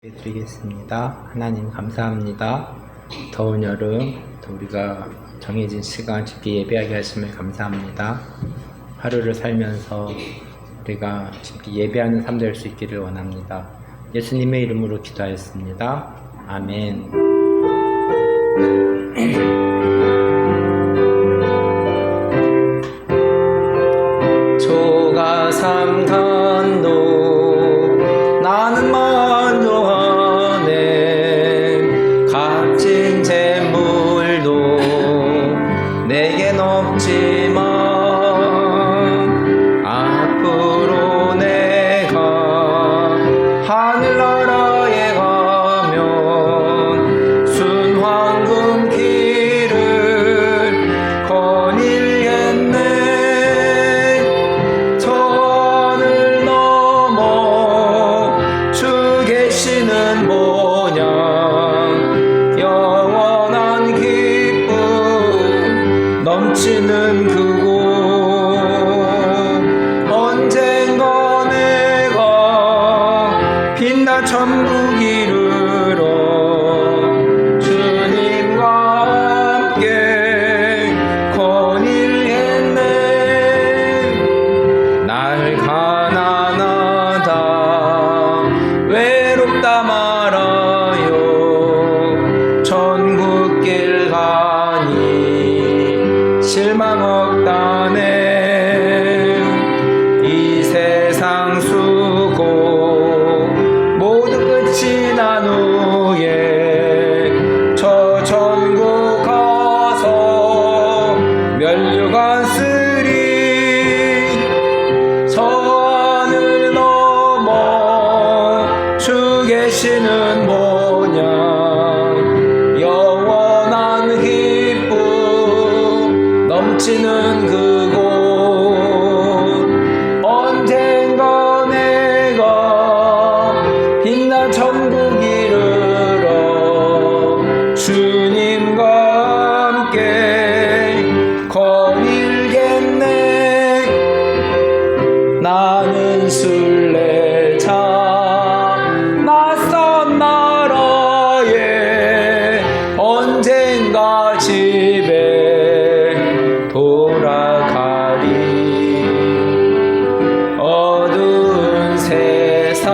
드리겠습니다. 하나님 감사합니다. 더운 여름 또 우리가 정해진 시간 집회 예배하게 하심을 감사합니다. 하루를 살면서 우리가 집회 예배하는 삶 될 수 있기를 원합니다. 예수님의 이름으로 기도하였습니다. 아멘. 조가삼 간도 나는 만족하네. 값진 재물도 내겐 없지만 앞으로 내가 하늘나라에 가면 순황금 길을 거닐겠네. 천을 넘어 주 계시는 모양 영원한 기쁨 넘치는 그곳. 언젠가 내가 빛나 천국 이르러 주님과 함께 거닐겠네. 날 가난하다 외롭다 말아요. 천국길 가니 실망 없다네. 이 세상 수고 모두 끝이 난 후에 저 천국 가서 면류관 쓰리. 저 하늘 넘어 주 계시는 모양 영원한 기쁨 넘치는 그곳. 언젠가 내가 빛난 천국 이르러 주님과 함께 거닐겠네. 나는 순례자 낯선 나라에 언젠가 집에 돌아가리. 어두운 세상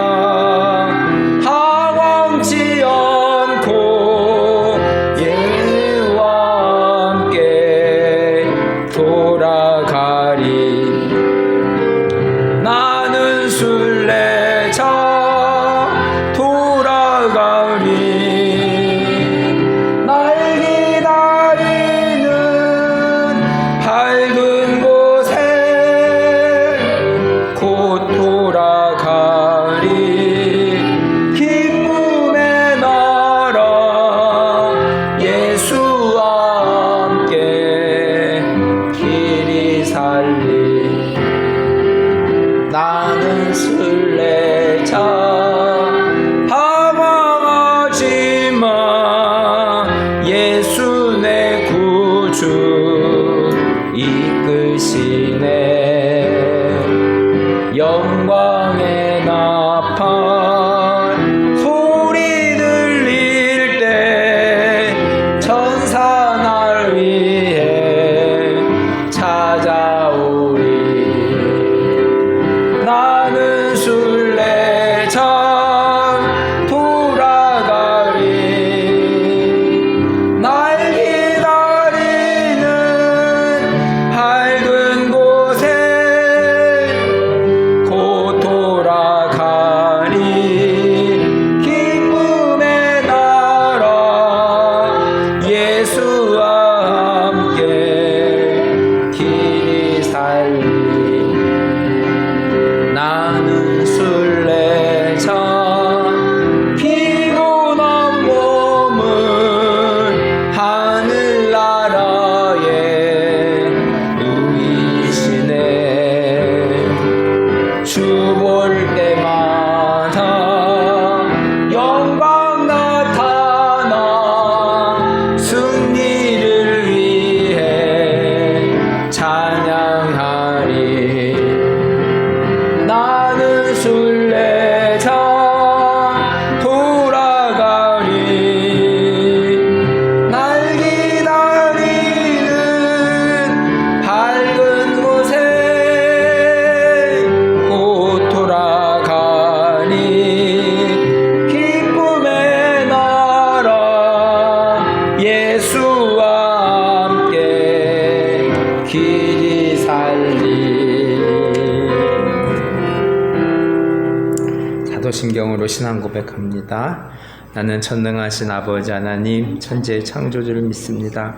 마음으로 신앙 고백합니다. 나는 전능하신 아버지 하나님 천지의 창조주를 믿습니다.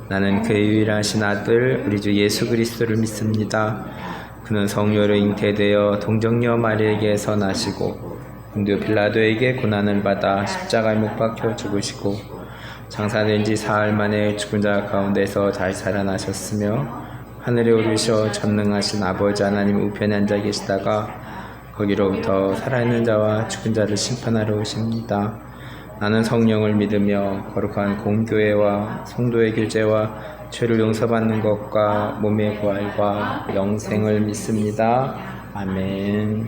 나는 그의 유일하신 아들 우리 주 예수 그리스도를 믿습니다. 그는 성령으로 잉태되어 동정녀 마리에게서 나시고 본디오 빌라도에게 고난을 받아 십자가에 못 박혀 죽으시고 장사된 지 사흘 만에 죽은 자 가운데서 다시 살아나셨으며 하늘에 오르셔 전능하신 아버지 하나님 우편에 앉아 계시다가 거기로부터 살아있는 자와 죽은 자를 심판하러 오십니다. 나는 성령을 믿으며 거룩한 공교회와 성도의 교제와 죄를 용서받는 것과 몸의 부활과 영생을 믿습니다. 아멘.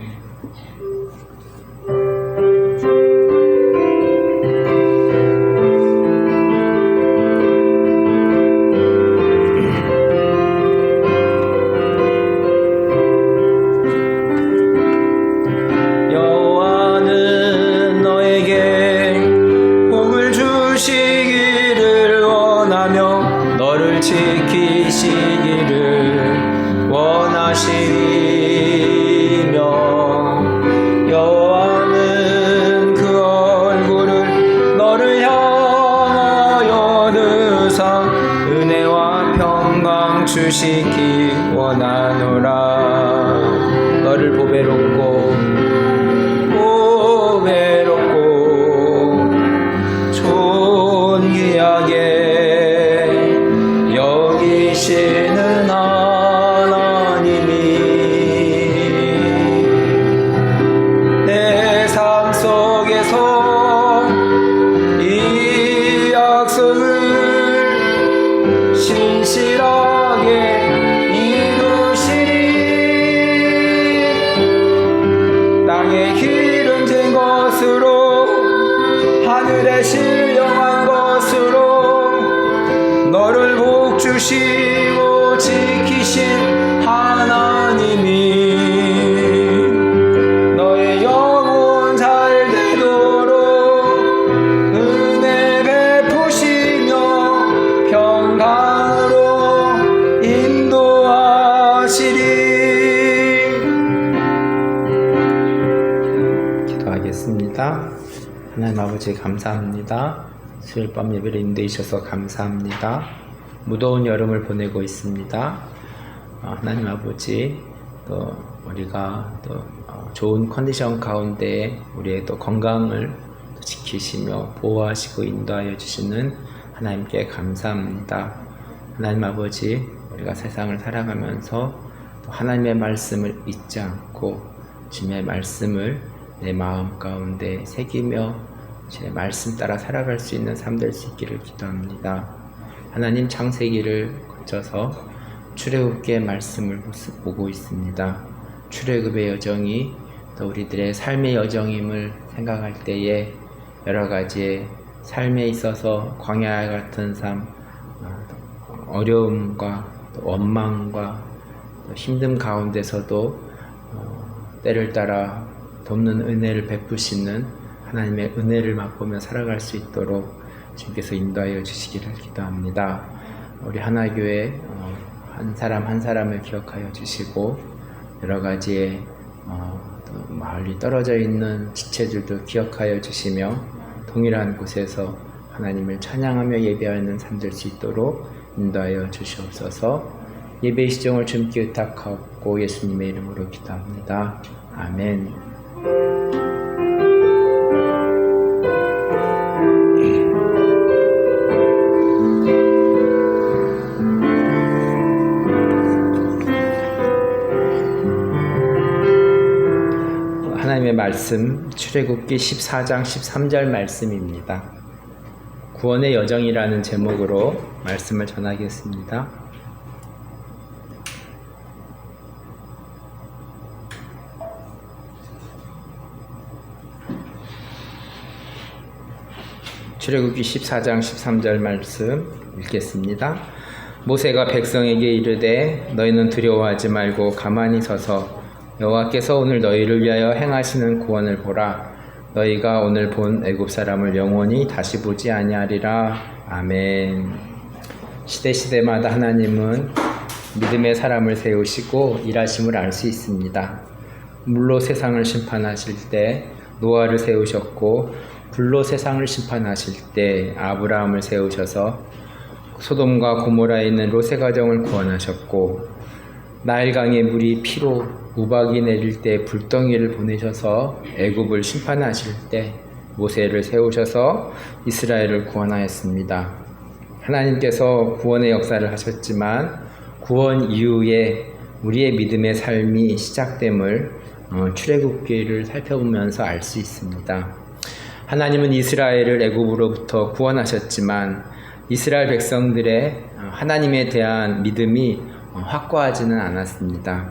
지키시기를 원하시며 여호와는 그 얼굴을 너를 향하여 드사 은혜와 평강 주시기 원하노라. 너를 보배롭고 존귀하게 여기시는 하나님이 내 삶 속에서 이 약속을 신실하게 이루시리. 땅의 기름진 것으로 하늘에 신령한 것으로 너를 복주시고 지키신 하나님이 너의 영혼 잘 되도록 은혜 베푸시며 평강으로 인도하시리. 기도하겠습니다. 하나님 아버지 감사합니다. 수요일 밤 예배를 인도해 주셔서 감사합니다. 무더운 여름을 보내고 있습니다. 하나님 아버지 또 우리가 또 좋은 컨디션 가운데 우리의 또 건강을 지키시며 보호하시고 인도하여 주시는 하나님께 감사합니다. 하나님 아버지 우리가 세상을 살아가면서 또 하나님의 말씀을 잊지 않고 주님의 말씀을 내 마음 가운데 새기며 주의 말씀 따라 살아갈 수 있는 삶 될 수 있기를 기도합니다. 하나님 창세기를 거쳐서 출애굽기의 말씀을 보고 있습니다. 출애굽의 여정이 또 우리들의 삶의 여정임을 생각할 때에 여러 가지의 삶에 있어서 광야 같은 삶, 어려움과 또 원망과 또 힘듦 가운데서도 때를 따라 돕는 은혜를 베푸시는 하나님의 은혜를 맛보며 살아갈 수 있도록 주님께서 인도하여 주시기를 기도합니다. 우리 하나교회 한 사람 한 사람을 기억하여 주시고 여러 가지의 또 멀리 떨어져 있는 지체들도 기억하여 주시며 동일한 곳에서 하나님을 찬양하며 예배하는 삶 될 수 있도록 인도하여 주시옵소서. 예배의 시정을 주님께 의탁하고 예수님의 이름으로 기도합니다. 아멘. 하나님의 말씀 출애굽기 14장 13절 말씀입니다. 구원의 여정이라는 제목으로 말씀을 전하겠습니다. 출애굽기 14장 13절 말씀 읽겠습니다. 모세가 백성에게 이르되 너희는 두려워하지 말고 가만히 서서 여호와께서 오늘 너희를 위하여 행하시는 구원을 보라. 너희가 오늘 본 애굽 사람을 영원히 다시 보지 아니하리라. 아멘. 시대시대마다 하나님은 믿음의 사람을 세우시고 일하심을 알 수 있습니다. 물로 세상을 심판하실 때 노아를 세우셨고 불로 세상을 심판하실 때 아브라함을 세우셔서 소돔과 고모라에 있는 롯의 가정을 구원하셨고 나일강의 물이 피로 우박이 내릴 때 불덩이를 보내셔서 애굽을 심판하실 때 모세를 세우셔서 이스라엘을 구원하였습니다. 하나님께서 구원의 역사를 하셨지만 구원 이후에 우리의 믿음의 삶이 시작됨을 출애굽기를 살펴보면서 알 수 있습니다. 하나님은 이스라엘을 애굽으로부터 구원하셨지만 이스라엘 백성들의 하나님에 대한 믿음이 확고하지는 않았습니다.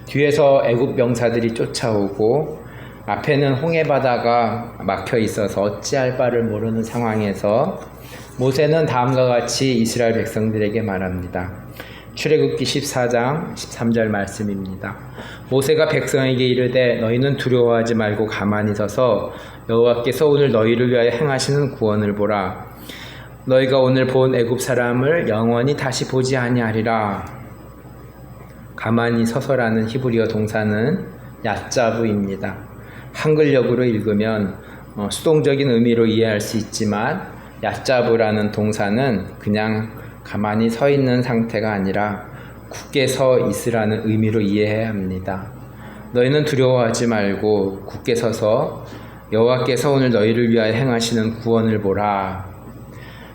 뒤에서 애굽 병사들이 쫓아오고 앞에는 홍해바다가 막혀 있어서 어찌할 바를 모르는 상황에서 모세는 다음과 같이 이스라엘 백성들에게 말합니다. 출애굽기 14장 13절 말씀입니다. 모세가 백성에게 이르되 너희는 두려워하지 말고 가만히 서서 여호와께서 오늘 너희를 위하여 행하시는 구원을 보라. 너희가 오늘 본 애굽 사람을 영원히 다시 보지 아니하리라. 가만히 서서라는 히브리어 동사는 얏자브입니다. 한글역으로 읽으면 수동적인 의미로 이해할 수 있지만 얏자브라는 동사는 그냥 가만히 서 있는 상태가 아니라 굳게 서 있으라는 의미로 이해해야 합니다. 너희는 두려워하지 말고 굳게 서서 여호와께서 오늘 너희를 위하여 행하시는 구원을 보라.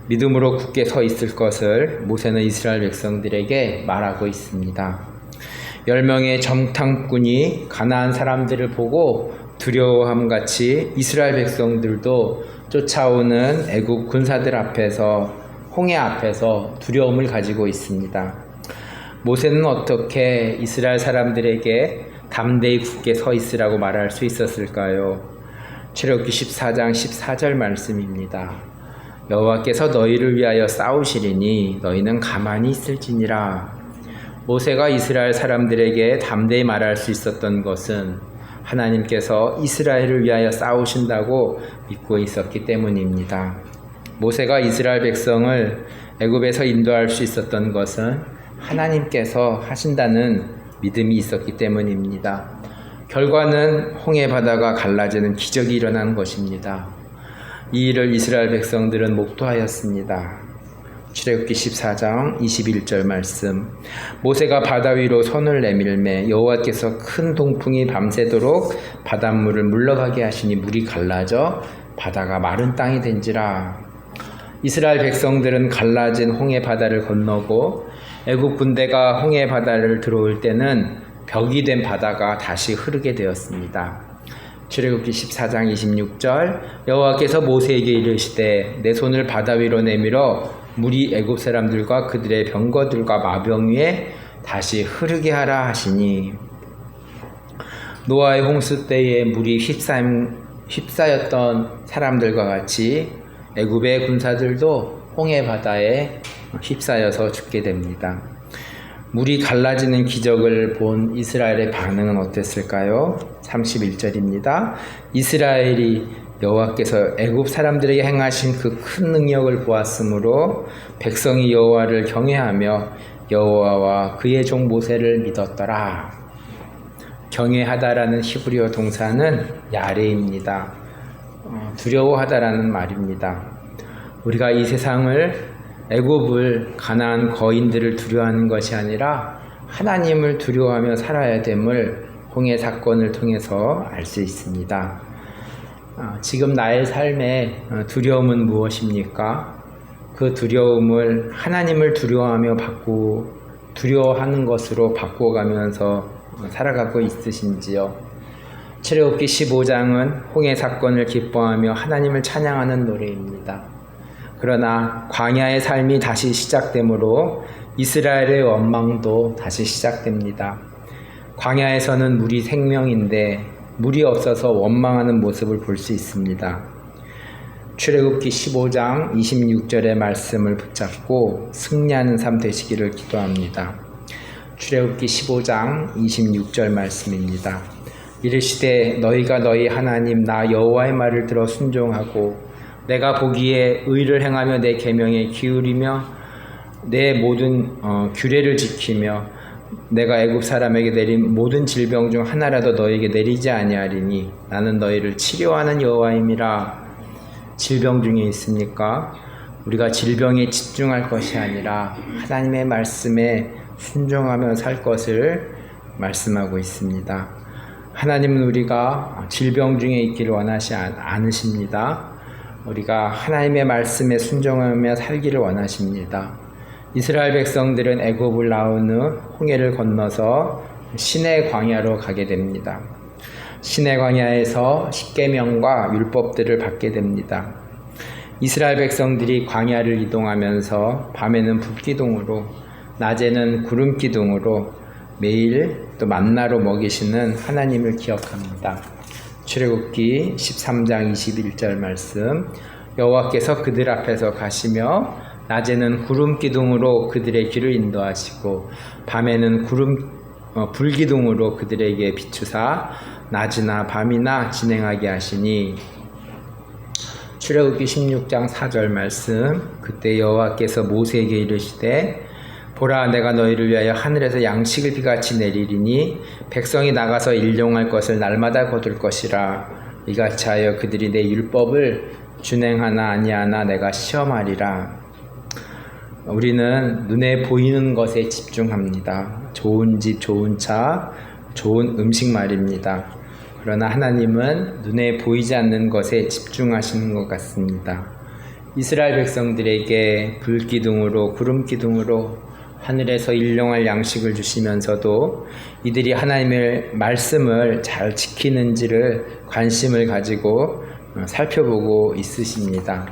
믿음으로 굳게 서 있을 것을 모세는 이스라엘 백성들에게 말하고 있습니다. 10명의 정탐꾼이 가나안 사람들을 보고 두려워함같이 이스라엘 백성들도 쫓아오는 애굽 군사들 앞에서 홍해 앞에서 두려움을 가지고 있습니다. 모세는 어떻게 이스라엘 사람들에게 담대히 굳게 서 있으라고 말할 수 있었을까요? 출애굽기 14장 14절 말씀입니다. 여호와께서 너희를 위하여 싸우시리니 너희는 가만히 있을지니라. 모세가 이스라엘 사람들에게 담대히 말할 수 있었던 것은 하나님께서 이스라엘을 위하여 싸우신다고 믿고 있었기 때문입니다. 모세가 이스라엘 백성을 애굽에서 인도할 수 있었던 것은 하나님께서 하신다는 믿음이 있었기 때문입니다. 결과는 홍해 바다가 갈라지는 기적이 일어난 것입니다. 이 일을 이스라엘 백성들은 목도하였습니다. 출애굽기 14장 21절 말씀. 모세가 바다 위로 손을 내밀매 여호와께서 큰 동풍이 밤새도록 바닷물을 물러가게 하시니 물이 갈라져 바다가 마른 땅이 된지라. 이스라엘 백성들은 갈라진 홍해 바다를 건너고 애굽 군대가 홍해 바다를 들어올 때는 벽이 된 바다가 다시 흐르게 되었습니다. 출애굽기 14장 26절 여호와께서 모세에게 이르시되 내 손을 바다 위로 내밀어 물이 애굽 사람들과 그들의 병거들과 마병 위에 다시 흐르게 하라 하시니 노아의 홍수 때에 물이 휩싸였던 사람들과 같이 애굽의 군사들도 홍해 바다에 휩싸여서 죽게 됩니다. 물이 갈라지는 기적을 본 이스라엘의 반응은 어땠을까요? 31절입니다. 이스라엘이 여호와께서 애굽 사람들에게 행하신 그 큰 능력을 보았으므로 백성이 여호와를 경외하며 여호와와 그의 종 모세를 믿었더라. 경외하다라는 히브리어 동사는 야레입니다. 두려워하다라는 말입니다. 우리가 이 세상을 애굽을 가나안 거인들을 두려워하는 것이 아니라 하나님을 두려워하며 살아야 됨을 홍해 사건을 통해서 알 수 있습니다. 지금 나의 삶의 두려움은 무엇입니까? 그 두려움을 하나님을 두려워하며 두려워하는 것으로 바꾸어가면서 살아가고 있으신지요? 출애굽기 15장은 홍해 사건을 기뻐하며 하나님을 찬양하는 노래입니다. 그러나 광야의 삶이 다시 시작되므로 이스라엘의 원망도 다시 시작됩니다. 광야에서는 물이 생명인데 물이 없어서 원망하는 모습을 볼 수 있습니다. 출애굽기 15장 26절의 말씀을 붙잡고 승리하는 삶 되시기를 기도합니다. 출애굽기 15장 26절 말씀입니다. 이르시되 너희가 너희 하나님 나 여호와의 말을 들어 순종하고 내가 보기에 의를 행하며 내 계명에 기울이며 내 모든 규례를 지키며 내가 애굽 사람에게 내린 모든 질병 중 하나라도 너에게 내리지 아니하리니 나는 너희를 치료하는 여호와임이라. 질병 중에 있습니까? 우리가 질병에 집중할 것이 아니라 하나님의 말씀에 순종하며 살 것을 말씀하고 있습니다. 하나님은 우리가 질병 중에 있기를 원하지 않으십니다. 우리가 하나님의 말씀에 순종하며 살기를 원하십니다. 이스라엘 백성들은 애굽을 나온 후 홍해를 건너서 시내 광야로 가게 됩니다. 시내 광야에서 십계명과 율법들을 받게 됩니다. 이스라엘 백성들이 광야를 이동하면서 밤에는 불기둥으로 낮에는 구름기둥으로 매일 또 만나로 먹이시는 하나님을 기억합니다. 출애굽기 13장 21절 말씀, 여호와께서 그들 앞에서 가시며 낮에는 구름기둥으로 그들의 길을 인도하시고 밤에는 불기둥으로 그들에게 비추사 낮이나 밤이나 진행하게 하시니. 출애굽기 16장 4절 말씀, 그때 여호와께서 모세에게 이르시되 보라, 내가 너희를 위하여 하늘에서 양식을 비같이 내리리니 백성이 나가서 일용할 것을 날마다 거둘 것이라. 이같이 하여 그들이 내 율법을 준행하나 아니하나 내가 시험하리라. 우리는 눈에 보이는 것에 집중합니다. 좋은 집, 좋은 차, 좋은 음식 말입니다. 그러나 하나님은 눈에 보이지 않는 것에 집중하시는 것 같습니다. 이스라엘 백성들에게 불기둥으로 구름기둥으로 하늘에서 일용할 양식을 주시면서도 이들이 하나님의 말씀을 잘 지키는지를 관심을 가지고 살펴보고 있으십니다.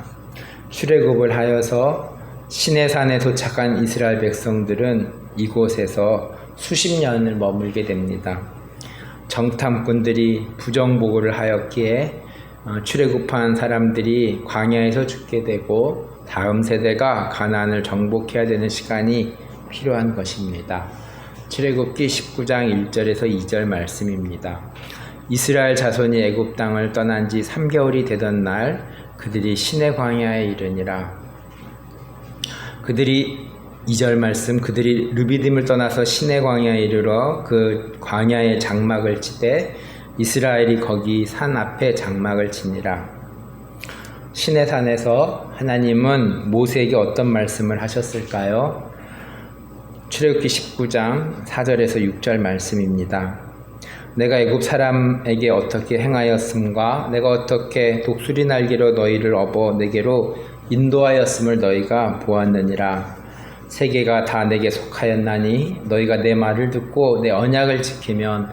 출애굽을 하여서 시내산에 도착한 이스라엘 백성들은 이곳에서 수십 년을 머물게 됩니다. 정탐꾼들이 부정보고를 하였기에 출애굽한 사람들이 광야에서 죽게 되고 다음 세대가 가나안을 정복해야 되는 시간이 필요한 것입니다. 출애굽기 19장 1절에서 2절 말씀입니다. 이스라엘 자손이 애굽 땅을 떠난 지 3개월이 되던 날 그들이 시내 광야에 이르니라. 그들이 2절 말씀, 그들이 르비딤을 떠나서 시내 광야에 이르러 그 광야에 장막을 치되 이스라엘이 거기 산 앞에 장막을 치니라. 시내산에서 하나님은 모세에게 어떤 말씀을 하셨을까요? 출애굽기 19장 4절에서 6절 말씀입니다. 내가 애굽 사람에게 어떻게 행하였음과 내가 어떻게 독수리 날개로 너희를 업어 내게로 인도하였음을 너희가 보았느니라. 세계가 다 내게 속하였나니 너희가 내 말을 듣고 내 언약을 지키면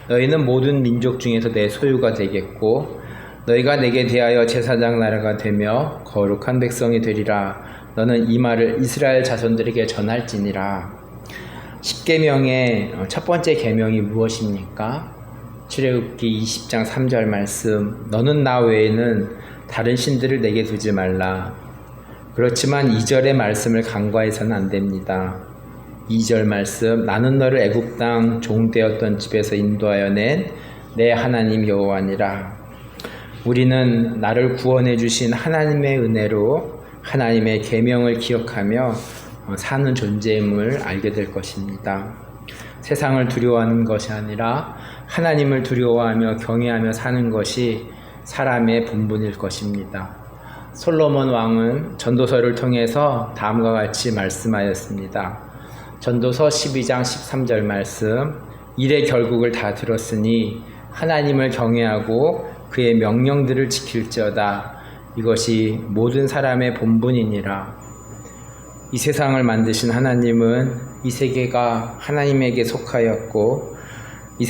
너희는 모든 민족 중에서 내 소유가 되겠고 너희가 내게 대하여 제사장 나라가 되며 거룩한 백성이 되리라. 너는 이 말을 이스라엘 자손들에게 전할지니라. 십계명의 첫 번째 계명이 무엇입니까? 출애굽기 20장 3절 말씀, 너는 나 외에는 다른 신들을 내게 두지 말라. 그렇지만 2절의 말씀을 간과해서는 안 됩니다. 2절 말씀, 나는 너를 애굽 땅 종되었던 집에서 인도하여 낸 내 하나님 여호와니라. 우리는 나를 구원해 주신 하나님의 은혜로 하나님의 계명을 기억하며 사는 존재임을 알게 될 것입니다. 세상을 두려워하는 것이 아니라 하나님을 두려워하며 경외하며 사는 것이 사람의 본분일 것입니다. 솔로몬 왕은 전도서를 통해서 다음과 같이 말씀하였습니다. 전도서 12장 13절 말씀, 일의 결국을 다 들었으니 하나님을 경외하고 그의 명령들을 지킬지어다. 이것이 모든 사람의 본분이니라. 이 세상을 만드신 하나님은 이 세계가 하나님에게 속하였고 이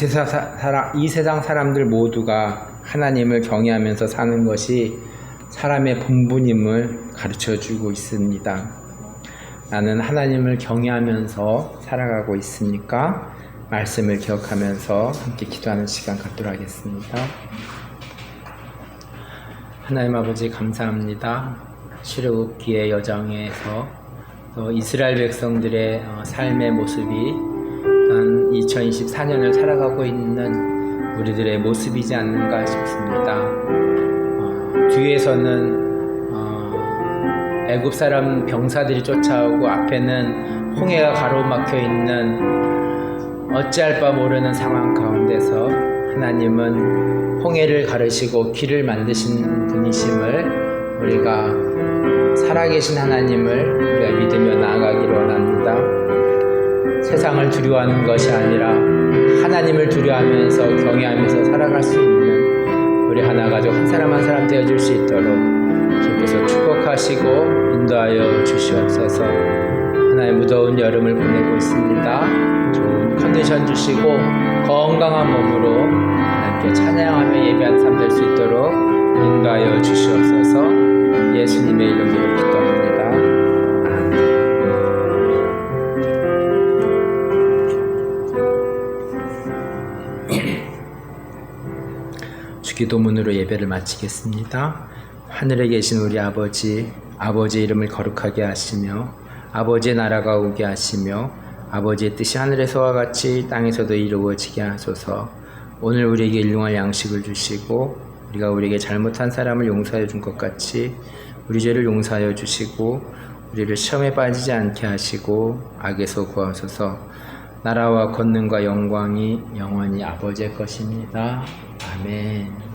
세상 사람들 모두가 하나님을 경외하면서 사는 것이 사람의 본분임을 가르쳐주고 있습니다. 나는 하나님을 경외하면서 살아가고 있으니까 말씀을 기억하면서 함께 기도하는 시간 갖도록 하겠습니다. 하나님 아버지 감사합니다. 출애굽기의 여정에서 또 이스라엘 백성들의 삶의 모습이 2024년을 살아가고 있는 우리들의 모습이지 않는가 싶습니다. 뒤에서는 애굽 사람 병사들이 쫓아오고 앞에는 홍해가 가로막혀 있는 어찌할 바 모르는 상황 가운데서 하나님은 홍해를 가르시고 길을 만드신 분이심을 우리가 살아계신 하나님을 우리가 믿으며 나아가기를 원합니다. 세상을 두려워하는 것이 아니라 하나님을 두려워하면서 경외하면서 살아갈 수 있는 우리 하나 가족 한 사람 한 사람 되어줄 수 있도록 주께서 축복하시고 인도하여 주시옵소서. 하나의 무더운 여름을 보내고 있습니다. 좋은 컨디션 주시고 건강한 몸으로 하나님께 찬양하며 예배하는 삶 될 수 있도록 인도하여 주시옵소서. 예수님의 이름으로 기도합니다. 주기도문으로 예배를 마치겠습니다. 하늘에 계신 우리 아버지, 아버지의 이름을 거룩하게 하시며 아버지의 나라가 오게 하시며 아버지의 뜻이 하늘에서와 같이 땅에서도 이루어지게 하소서. 오늘 우리에게 일용할 양식을 주시고 우리가 우리에게 잘못한 사람을 용서해 준 것 같이 우리 죄를 용서하여 주시고 우리를 시험에 빠지지 않게 하시고 악에서 구하소서. 나라와 권능과 영광이 영원히 아버지의 것입니다. 아멘.